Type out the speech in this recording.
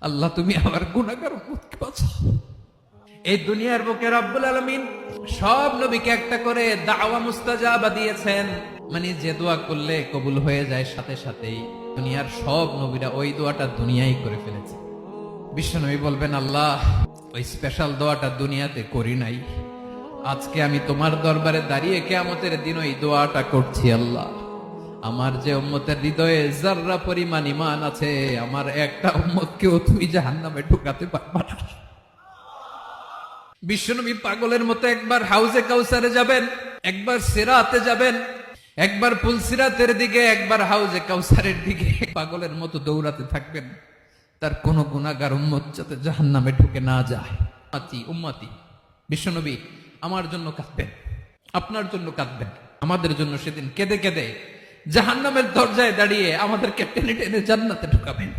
আল্লাহ তুমি আমার গুনাহগার উম্মতকে বাঁচাও। এই দুনিয়ার বুকে রব্বুল আলামিন সব নবীকে একটা করে দাওয়া মুস্তাজাবা দিয়েছেন, মানে যে দোয়া করলে কবুল হয়ে যায় সাথে সাথেই। দুনিয়ার সব নবীরা ওই দোয়াটা দুনিয়ায় করে ফেলেছে। বিশ্বনবী বলবেন, আল্লাহ ওই স্পেশাল দোয়াটা দুনিয়াতে করি নাই, আজকে আমি তোমার দরবারে দাঁড়িয়ে কিয়ামতের দিন ওই দোয়াটা করছি। আল্লাহ আমার যে উম্মতের হৃদয়ে যাররা পরিমাণ ঈমান আছে, আমার একটা উম্মতকেও তুমি জাহান্নামে ঢুকাতে পারবা না। বিশ্বনবী পাগলের মতো একবার হাউজে কাউসারে যাবেন, একবার সিরাতে যাবেন, একবার পুলসিরাতের দিকে, একবার হাউজে কাউসারের দিকে, পাগলের মতো দৌড়াতে থাকবেন। তার কোন গুনাহগার উম্মত যাতে জাহান্নামে ঢুকে না যায়। উম্মতি বিশ্বনবী আমার জন্য কাঁদবেন, আপনার জন্য কাঁদবেন, আমাদের জন্য সেদিন কেঁদে কেঁদে জাহান্নামের দরজায় দাঁড়িয়ে আমাদেরকে টেনে টেনে জান্নাতে ঢুকাবেন।